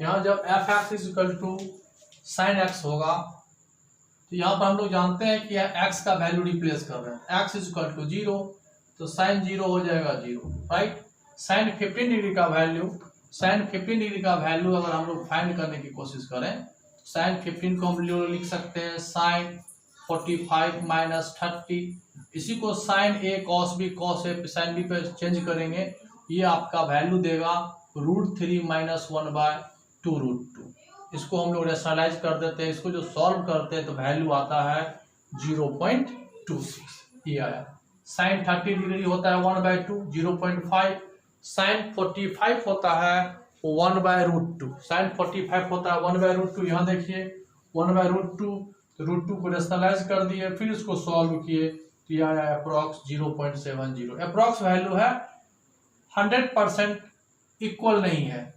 यहाँ जब F X is equal to sine X होगा तो यहाँ पर हम लोग जानते हैं कि एक्स का वैल्यू रिप्लेस कर रहे हैं, एक्स इज इक्वल टू 0 तो साइन 0 हो जाएगा 0, राइट। साइन 15 डिग्री का वैल्यू, साइन 15 डिग्री का वैल्यू अगर हम लोग फाइंड करने की कोशिश करें, साइन 15 को हम लोग लिख सकते हैं साइन 45 माइनस 30, इसी को sign A cos B cos A sine B पे चेंज करेंगे, ये आपका वैल्यू देगा √3 माइनस 1/2√2। इसको हम लोग रेशनलाइज कर देते हैं, इसको जो सॉल्व करते हैं तो वैल्यू आता है 0.26, ये आया। साइन 30 डिग्री होता है 1/2 0.5, साइन 45 होता है 1/√2, साइन 45 होता है 1/√2। यहाँ देखिए 1/√2, तो √2 को रेशनलाइज कर दिए, फिर इसको सॉल्व किए तो यह आया अप्रॉक्स 0.70। अप्रॉक्स वैल्यू है, 100% इक्वल नहीं है,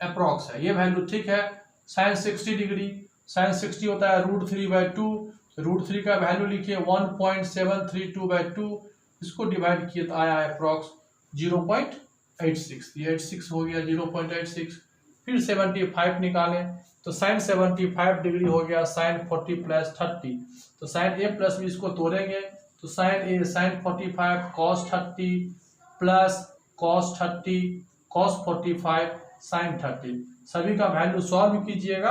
अप्रॉक्स है ये वैल्यू, ठीक है। साइन 60 डिग्री, साइन 60 होता है √3/2, √3 का वैल्यू लिखिए 1.732/2, इसको डिवाइड किए तो आया अप्रॉक्स 0.86, ये 86 हो गया 0.86। फिर 75 निकालें तो साइन 75 डिग्री हो गया साइन 40 प्लस 30, तो साइन ए प्लस भी इसको तोड़ेंगे तो sine A sine 45 cos 30 plus cos 30 cos 45 sine 30, सभी का वैल्यू सॉल्व कीजिएगा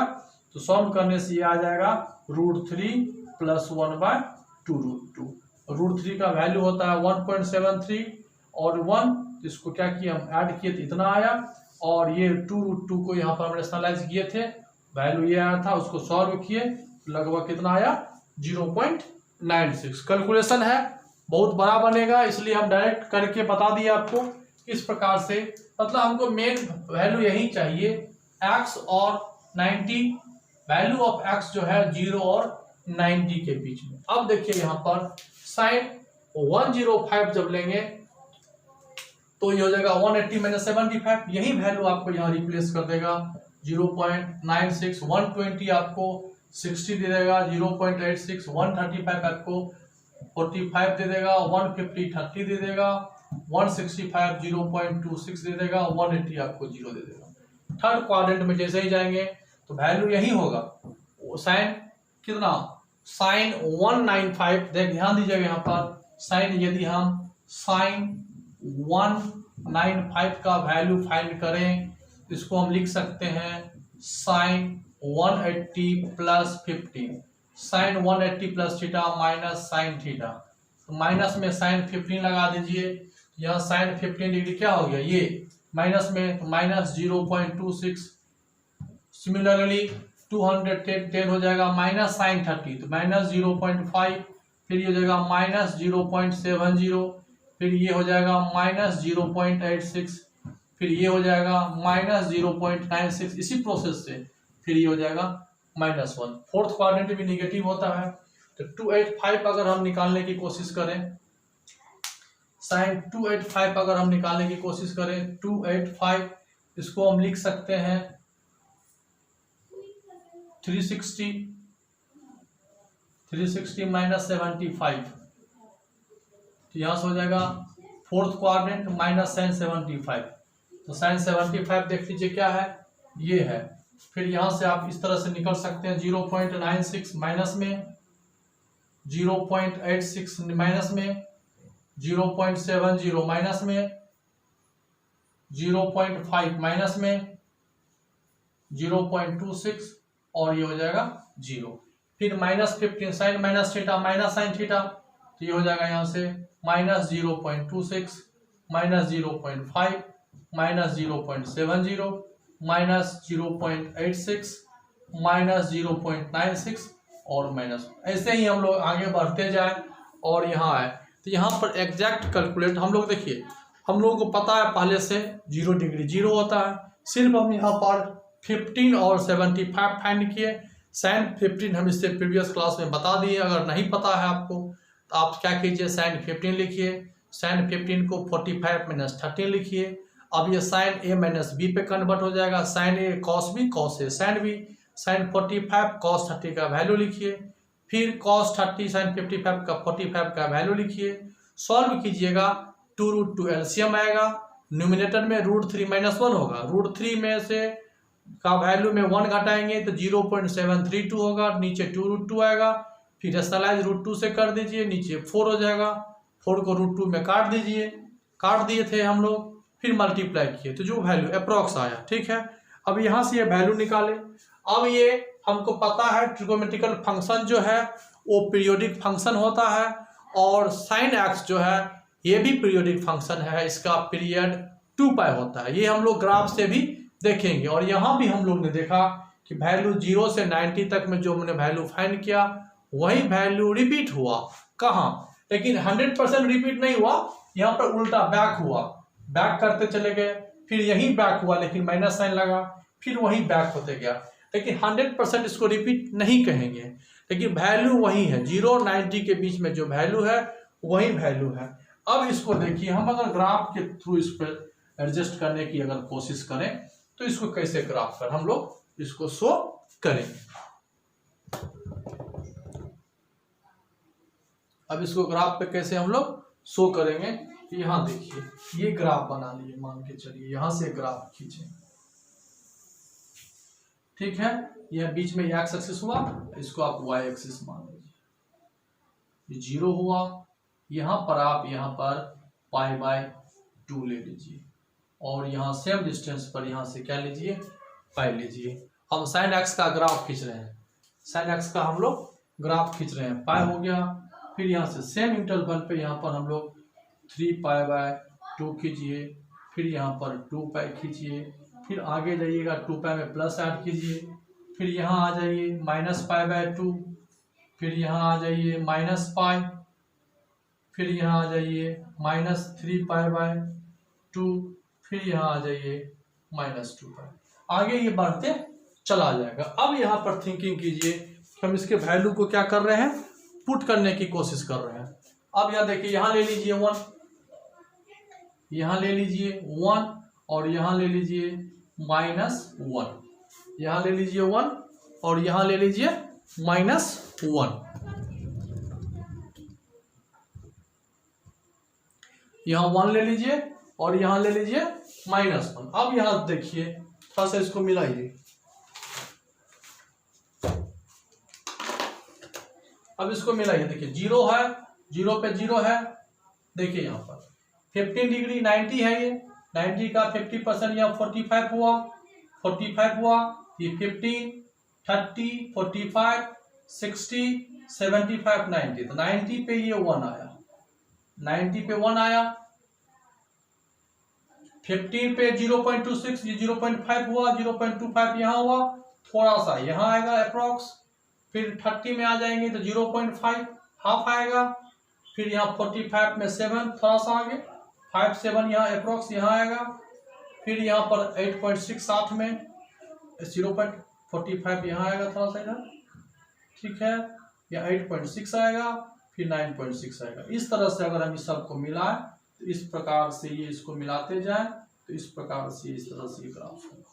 तो सॉल्व करने से ये आ जाएगा √3 प्लस 1/2√2। √3 का वैल्यू होता है 1.73 और 1, तो इसको क्या किया हम ऐड किए तो इतना आया, और ये 2√2 को यहाँ पर हम रेशनलाइज किए थे, वैल्यू ये आया था, उसको सॉल्व किए लगभग कितना आया 0.96। कैलकुलेशन है बहुत बड़ा बनेगा, इसलिए हम डायरेक्ट करके बता दिए आपको इस प्रकार से। मतलब हमको मेन वैल्यू यही चाहिए x और 90, वैल्यू ऑफ x जो है 0 और 90 के बीच में। अब देखिए यहाँ पर साइन 105 जब लेंगे तो ये हो जाएगा 180 माइनस 75, यही वैल्यू आपको यहाँ रिप्लेस कर देगा 0.96, 120 आपको 60 दे देगा 0.86, 135 आपको 45 दे देगा, 150 30 दे देगा, 165 0.26 दे देगा, 180 आपको 0 दे देगा। थर्ड क्वाड्रेंट में जैसे ही जाएंगे तो वैल्यू यही होगा, साइन कितना साइन 195, देख ध्यान दीजिएगा यहाँ पर साइन, यदि हम साइन 195 का वैल्यू फाइंड करें तो इसको हम लिख सकते हैं sine 180 plus 15, sine 180 plus theta minus sine theta, तो माइनस में साइन 15 लगा दीजिए, यहाँ साइन 15 डिग्री क्या हो गया ये माइनस में, तो माइनस 0.26, सिमिलरली 210 हो जाएगा माइनस साइन 30, तो माइनस 0.5, फिर ये हो जाएगा माइनस 0.70, फिर ये हो जाएगा माइनस 0.86, फिर ये हो जाएगा माइनस 0.96, इसी प्रोसेस से फिर ये हो जाएगा -1। फोर्थ क्वाड्रेंट भी निगेटिव होता है, तो 285 अगर हम निकालने की कोशिश करें, साइन 285 अगर हम निकालने की कोशिश करें 285, इसको हम लिख सकते हैं 360 माइनस 75, तो यहाँ से हो जाएगा फोर्थ क्वाड्रेंट माइनस साइन 75, तो साइन 75 देख लीजिए क्या है ये है, फिर यहाँ से आप इस तरह से निकल सकते हैं 0.96 माइनस में, 0.86 माइनस में, 0.70 माइनस में, 0.5 माइनस में, 0.26 और ये हो जाएगा 0, फिर -15 sine minus theta minus sine theta, तो ये हो जाएगा यहाँ से minus 0.26 minus 0.5 minus 0.70 minus 0.86 minus 0.96 और माइनस, ऐसे ही हम लोग आगे बढ़ते जाए और यहाँ आए तो यहाँ पर एग्जैक्ट कैलकुलेट हम लोग देखिए, हम लोगों को पता है पहले से 0 डिग्री 0 होता है, सिर्फ हम यहाँ पर 15 और 75 फाइंड किए। साइन 15 हम इससे प्रीवियस क्लास में बता दिए, अगर नहीं पता है आपको तो आप क्या कीजिए साइन 15 लिखिए, साइन 15 को 45 माइनस 13 लिखिए, अब ये साइन ए माइनस बी पे कन्वर्ट हो जाएगा, sign A cos B cos A sine B, sign 45 cos 30 का वैल्यू लिखिए, फिर कॉस 30 साइन 55 का 45 का वैल्यू लिखिए, सॉल्व कीजिएगा 2√2 एलसीएम आएगा, न्यूमिनेटर में √3 - 1 होगा, √3 में से का वैल्यू में 1 घटाएंगे तो 0.732 होगा, नीचे 2√2 आएगा, फिर रेशनलाइज √2 से कर दीजिए, नीचे 4 हो जाएगा, 4 को √2 में काट दीजिए, काट दिए थे हम लोग, फिर मल्टीप्लाई किए तो जो वैल्यू अप्रॉक्स आया। ठीक है, अब यहाँ से ये वैल्यू निकाले। अब ये हमको पता है ट्रिगोनोमेट्रिकल फंक्शन जो है वो पीरियोडिक फंक्शन होता है, और साइन एक्स जो है ये भी पीरियोडिक फंक्शन है, इसका पीरियड 2π होता है। ये हम लोग ग्राफ से भी देखेंगे, और यहाँ भी हम लोग ने देखा कि वैल्यू 0 से 90 तक में जो हमने वैल्यू फाइंड किया वही वैल्यू रिपीट हुआ। कहाँ? लेकिन 100% रिपीट नहीं हुआ, यहाँ पर उल्टा बैक हुआ, बैक करते चले गए, फिर यही बैक हुआ लेकिन माइनस साइन लगा, फिर वही बैक होते गया। लेकिन 100% इसको रिपीट नहीं कहेंगे, लेकिन वैल्यू वही है, 0 और 90 के बीच में जो वैल्यू है वही वैल्यू है। अब इसको देखिए, हम अगर ग्राफ के थ्रू इस पर एडजस्ट करने की अगर कोशिश करें तो इसको कैसे ग्राफ पर हम लोग इसको शो करेंगे। अब इसको ग्राफ पे कैसे हम लोग शो करेंगे, यहाँ देखिए ये ग्राफ बना लिए, मान के चलिए यहां से ग्राफ खींचे। ठीक है, यह बीच में एक्स एक्सिस हुआ, इसको आप वाई एक्सिस मान लीजिए, ये 0 हुआ, यहां पर आप यहां पर π/2 ले लीजिए, और यहाँ सेम डिस्टेंस पर यहाँ से क्या लीजिए, पाई लीजिए। हम साइन एक्स का ग्राफ खींच रहे हैं, साइन एक्स का हम लोग ग्राफ खींच रहे हैं, पाई हो गया, फिर यहाँ से सेम इंटरवल पे यहाँ पर हम लोग 3π/2 खींचिए, फिर यहाँ पर 2π खींचिए, फिर आगे जाइएगा 2π में प्लस ऐड कीजिए, फिर यहाँ आ जाइए -π/2, फिर यहाँ आ जाइए -π, फिर यहाँ आ जाइए -3π/2, फिर यहाँ आ जाइए -2π। आगे ये बढ़ते चला जाएगा। अब यहाँ पर थिंकिंग कीजिए, हम इसके वैल्यू को क्या कर रहे हैं, पुट करने की कोशिश कर रहे हैं। अब यहाँ देखिए, यहाँ ले लीजिए 1, यहाँ ले लीजिए 1, और यहाँ ले लीजिए -1, यहाँ ले लीजिए 1, और यहाँ ले लीजिए -1, यहाँ 1 ले लीजिए और यहाँ ले लीजिए -1। अब यहाँ देखिए, थोड़ा सा इसको मिलाइए, अब इसको मिलाइए, देखिए 0 है, 0 पे 0 है, देखिए यहाँ पर 15 डिग्री 90 है, ये 90 का 50% यहाँ 45 हुआ, 45 हुआ, ये 15, 30, 45, 60, 75, 90, तो 90 पे ये 1 आया, 90 पे 1 आया, 15 पे 0.26, ये 0.5 हुआ, 0.25 यहाँ हुआ, थोड़ा सा यहाँ आएगा अप्रॉक्स, फिर 30 में आ जाएंगे तो 0.5 हाफ आएगा, फिर यहाँ 45 में 7 थोड़ा सा आगे, 5 7 यहाँ अप्रॉक्स यहाँ आएगा, फिर यहाँ पर 8.68 में 0.45 यहाँ आएगा, थोड़ा सा इधर, ठीक है, या 8.6 आएगा, फिर 9.6 आएगा। इस तरह से अगर हम इस सबको मिलाएं तो इस प्रकार से ये इसको मिलाते जाएं तो इस प्रकार से इस तरह से ग्राफ होगा।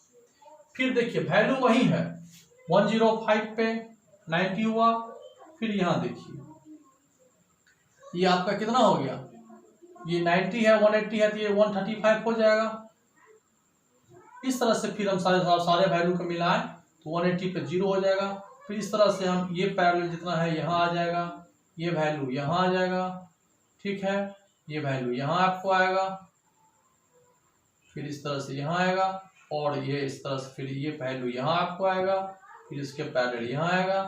फिर देखिए वैल्यू वही है, 105 पे 90 हुआ, फिर यहाँ देखिए ये आपका कितना हो गया, ये 90 है, 180 है, तो ये 135 हो जाएगा। इस तरह से फिर हम सारे वैल्यू को मिलाएं तो 180 पे 0 हो जाएगा। फिर इस तरह से हम ये पैरेलल जितना है यहाँ आ जाएगा, ये वैल्यू यहाँ आ जाएगा, ठीक है, ये वैल्यू यहाँ आपको आएगा, फिर इस तरह से यहाँ आएगा, और ये इस तरह से फिर ये वैल्यू यहाँ आपको आएगा, फिर इसके पैरेलल यहाँ आएगा,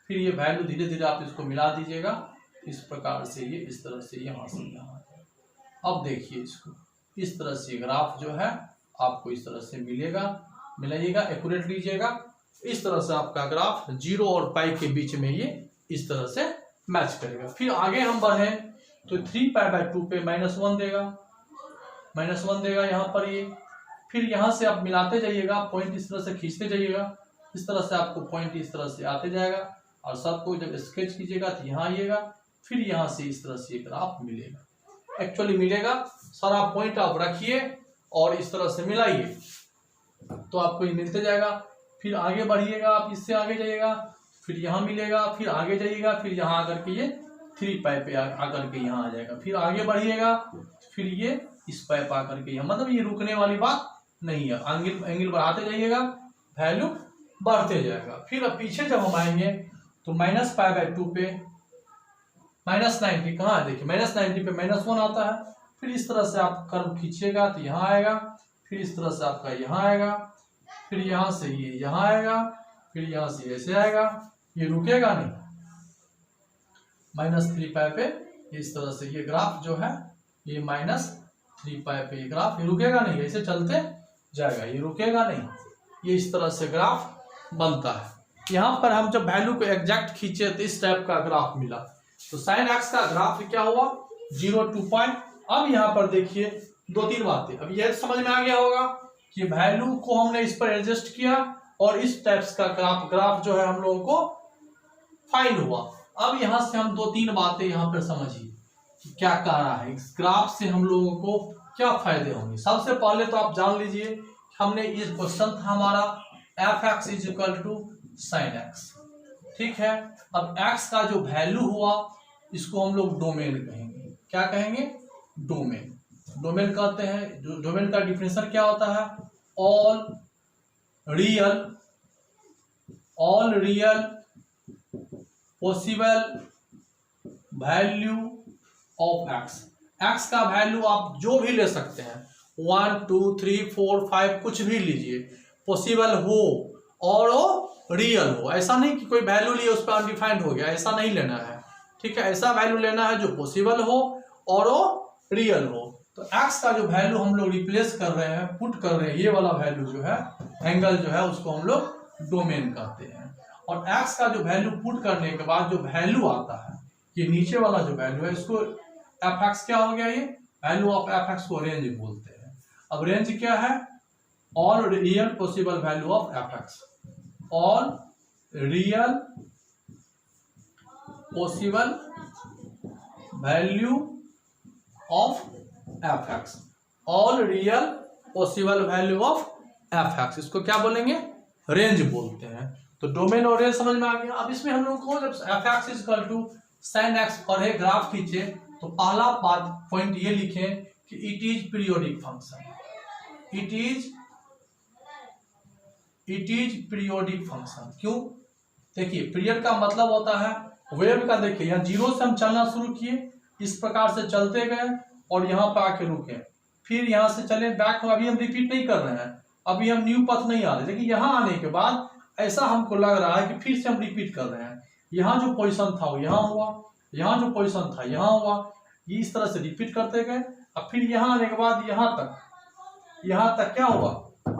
फिर ये वैल्यू धीरे धीरे आप इसको मिला दीजिएगा, इस प्रकार से ये इस तरह से यहाँ से यहाँ आ जाएगा। अब देखिए इसको, इस तरह से ग्राफ जो है आपको इस तरह से मिलाइएगा, एक्यूरेट लीजिएगा, इस तरह से आपका ग्राफ 0 और पाई के बीच में ये इस तरह से मैच करेगा। फिर आगे हम बढ़े तो 3π/2 पे -1 देगा, -1 देगा यहाँ पर ये, फिर यहाँ से आप मिलाते जाइएगा, पॉइंट इस तरह से खींचते जाइएगा, इस तरह से आपको पॉइंट इस तरह से आते जाएगा, और सबको जब स्केच कीजिएगा तो यहाँ आइएगा, फिर यहाँ से इस तरह से ग्राफ मिलेगा, एक्चुअली मिलेगा। सारा पॉइंट आप रखिए और इस तरह से मिलाइए तो आपको ये मिलते जाएगा। फिर आगे बढ़िएगा, आप इससे आगे जाइएगा, फिर यहाँ मिलेगा, फिर आगे जाइएगा, फिर यहाँ आकर के ये 3π पे आकर के यहाँ आ जाएगा, फिर आगे बढ़िएगा, फिर ये इस पाइप आकर के यहाँ, मतलब ये रुकने वाली बात नहीं है, एंगल बढ़ाते जाइएगा, वैल्यू बढ़ते जाएगा। फिर अब पीछे जब हम आएंगे तो -π/2 पे -90 कहाँ है, देखिए -90 पे -1 आता है। फिर इस तरह से आप कर्व खींचिएगा तो यहाँ आएगा, फिर इस तरह से आपका यहाँ आएगा, फिर यहाँ से ये यहाँ आएगा, फिर यहाँ से ऐसे आएगा, ये रुकेगा नहीं। -3π पे इस तरह से ये ग्राफ जो है ये -3π पे ये ग्राफ ये रुकेगा नहीं, ऐसे चलते जाएगा, ये रुकेगा नहीं, ये इस तरह से ग्राफ बनता है। यहाँ पर हम जब वैल्यू को एग्जैक्ट खींचे तो इस टाइप का ग्राफ मिला। तो sin x का ग्राफ क्या हुआ 0 to π। अब यहाँ पर देखिए 2-3 बातें, अब यह समझ में आ गया होगा कि वैल्यू को हमने इस पर एडजस्ट किया और इस टाइप्स का ग्राफ जो है हम लोगों को फाइंड हुआ। अब यहाँ से हम 2-3 बातें यहाँ पर समझिए कि क्या कह रहा है, इस ग्राफ से हम लोगों को क्या फायदे होंगे। सबसे पहले तो आप जान लीजिए हमने इस क्वेश्चन था हमारा f(x) = sin x, ठीक है। अब x का जो वैल्यू हुआ इसको हम लोग डोमेन कहेंगे। क्या कहेंगे, डोमेन। डोमेन कहते हैं, डोमेन का डिफिनेशन क्या होता है, all real possible value of x। x का वैल्यू आप जो भी ले सकते हैं, 1 2 3 4 5 कुछ भी लीजिए, पॉसिबल हो और रियल हो। ऐसा नहीं कि कोई वैल्यू लिए उस पर अनडिफाइंड हो गया, ऐसा नहीं लेना है, ठीक है। ऐसा वैल्यू लेना है जो पॉसिबल हो और रियल हो। तो x का जो वैल्यू हम लोग रिप्लेस कर रहे हैं, पुट कर रहे हैं, ये वाला वैल्यू जो है एंगल जो है उसको हम लोग डोमेन कहते हैं। और x का जो वैल्यू पुट करने के बाद जो वैल्यू आता है, ये नीचे वाला जो वैल्यू है इसको f(x) क्या हो गया, ये वैल्यू ऑफ f(x) को रेंज बोलते हैं। अब रेंज क्या है, all real possible value of f(x), all real possible value of f(x), all real possible value of f(x), इसको क्या बोलेंगे, रेंज बोलते हैं। तो डोमेन और रेंज समझ में आ गया। अब इसमें हम लोग को जब f(x) = sin x पर है ग्राफ खींचे तो पहला पॉइंट ये लिखें कि it is periodic function. It is periodic function. क्यों, देखिए पीरियड का मतलब होता है वेव का, देखिए यहाँ 0 से हम चलना शुरू किए, इस प्रकार से चलते गए और यहाँ पर आके रुके, फिर यहाँ से चले बैक। अभी हम रिपीट नहीं कर रहे हैं, अभी हम न्यू पथ नहीं आ रहे, लेकिन यहाँ आने के बाद ऐसा हमको लग रहा है कि फिर से हम रिपीट कर रहे हैं। यहाँ जो पोजीशन था वो यहाँ हुआ, यहाँ जो पोजीशन था यहाँ हुआ, ये इस तरह से रिपीट करते गए। अब फिर यहाँ आने के बाद यहाँ तक क्या हुआ,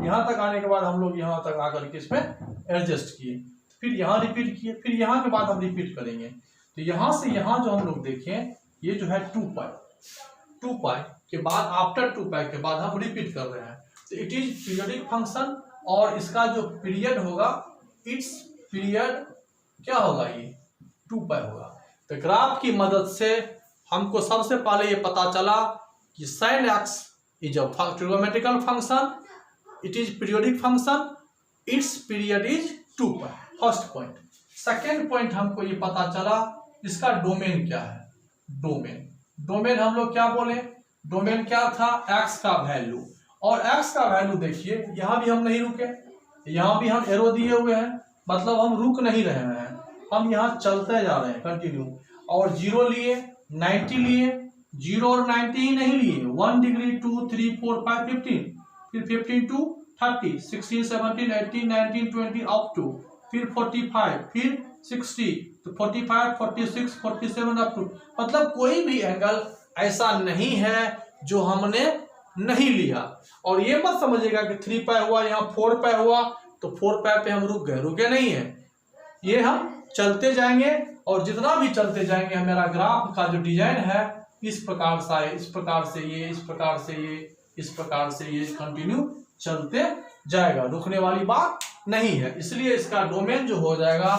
यहाँ तक आने के बाद हम लोग यहाँ तक आकर के इसमें एडजस्ट किए, फिर यहाँ रिपीट किए, फिर यहाँ के बाद हम रिपीट करेंगे। तो यहाँ से यहाँ जो हम लोग देखें ये जो है 2π के बाद, आफ्टर 2π के बाद हम रिपीट कर रहे हैं। तो इट इज पीरियडिक फंक्शन और इसका जो पीरियड होगा, इट्स पीरियड क्या होगा, ये 2π होगा। तो ग्राफ की मदद से हमको सबसे पहले ये पता चला कि sin x is a trigonometrical function, it is periodic function, its period is 2π, first point. Second point हमको ये पता चला इसका डोमेन क्या है। डोमेन हम लोग क्या बोले, डोमेन क्या था, x का वैल्यू। और x का वैल्यू देखिए यहाँ भी हम नहीं रुके, यहाँ भी हम एरो दिए हुए हैं, मतलब हम रुक नहीं रहे हैं, हम यहाँ चलते जा रहे हैं कंटिन्यू। और 0 लिए, 90 लिए, 0 और 90 ही नहीं लिए, 1 डिग्री 2 3 4 5 15, फिर 15 to 30, 16 17 18 19 20 अप टू, फिर 45, फिर 60, तो 45 46 47 अप टू। मतलब कोई भी एंगल ऐसा नहीं है जो हमने नहीं लिया। और ये मत समझिएगा कि 3π हुआ, यहाँ 4π हुआ तो 4π पे हम रुके नहीं है, ये हम चलते जाएंगे और जितना भी चलते जाएंगे हमारा ग्राफ का जो डिजाइन है इस प्रकार से, इस प्रकार से ये, इस प्रकार से ये, इस प्रकार से ये कंटिन्यू चलते जाएगा, रुकने वाली बात नहीं है। इसलिए इसका डोमेन जो हो जाएगा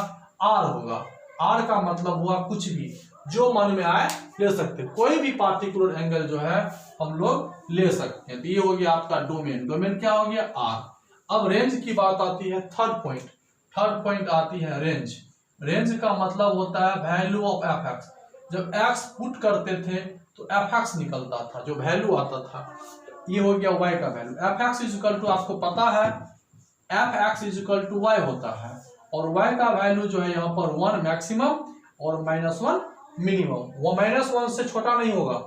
R होगा। R का मतलब हुआ कुछ भी जो मन में आए ले सकते, कोई भी पार्टिकुलर एंगल जो है हम लोग ले सकते हैं। तो ये हो गया आपका डोमेन। डोमेन क्या हो गया, R। अब रेंज की बात आती है, थर्ड पॉइंट आती है रेंज। रेंज का मतलब होता है वैल्यू ऑफ f(x). जब x पुट करते थे तो f(x) निकलता था, जो वैल्यू आता था, ये हो गया y का वैल्यू। f(x) = आपको पता है F X is equal to Y होता है, और y का वैल्यू जो है यहाँ पर 1 मैक्सिमम और -1 मिनिमम। वो -1 से छोटा नहीं होगा,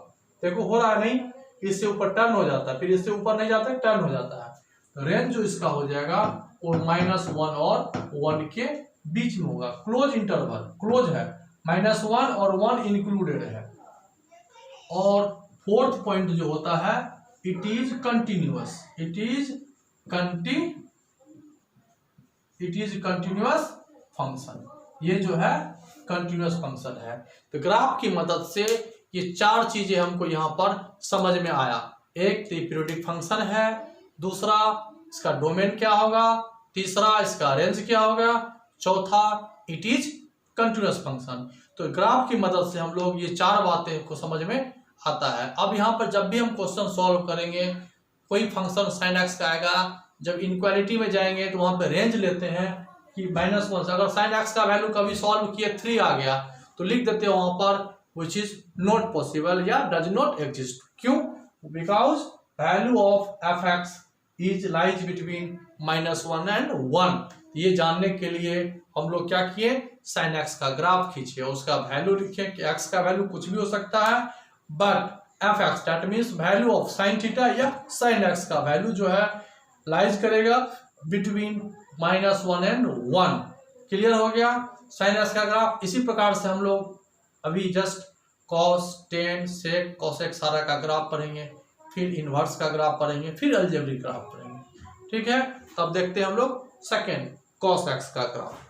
देखो हो रहा है नहीं, इससे ऊपर टर्न हो जाता है, फिर इससे ऊपर नहीं जाता, टर्न हो जाता है। तो रेंज जो इसका हो जाएगा वो -1 और 1 के बीच में होगा, क्लोज इंटरवल, क्लोज है, -1 और 1 इंक्लूडेड है। और फोर्थ पॉइंट जो होता है, it is continuous, it is continuous function, ये जो है कंटिन्यूअस फंक्शन है। तो ग्राफ की मदद से ये चार चीजें हमको यहाँ पर समझ में आया। एक तो पीरियोडिक फंक्शन है, दूसरा इसका डोमेन क्या होगा, तीसरा इसका रेंज क्या होगा, चौथा इट इज कंटिन्यूअस फंक्शन। तो ग्राफ की मदद से हम लोग ये चार बातें को समझ में आता है। अब यहाँ पर जब भी हम क्वेश्चन सॉल्व करेंगे, कोई फंक्शन साइन एक्स का आएगा, जब इनक्वालिटी में जाएंगे तो वहां पे रेंज लेते हैं कि -1 से, अगर साइन एक्स का वैल्यू कभी सॉल्व किए 3 आ गया तो लिख देते हैं वहां पर विच इज नॉट पॉसिबल या डज नॉट एग्जिस्ट। क्यों? Because value of F X is lies between -1 and 1। ये जानने के लिए हम लोग क्या किए, साइन एक्स का ग्राफ खींचे, उसका वैल्यू लिखे कि एक्स का वैल्यू कुछ भी हो सकता है, but F x that means value of sine theta या साइन एक्स का वैल्यू जो है लाइज करेगा बिटवीन -1 एंड 1। क्लियर हो गया साइन एक्स का ग्राफ। इसी प्रकार से हम लोग अभी जस्ट कॉस, टेन, सेक, कॉसेक सारा का ग्राफ पढ़ेंगे, फिर इनवर्स का ग्राफ पढ़ेंगे, फिर अलजेब्रिक ग्राफ पढ़ेंगे। ठीक है, तब देखते हैं हम लोग सेकेंड कॉस एक्स का ग्राफ।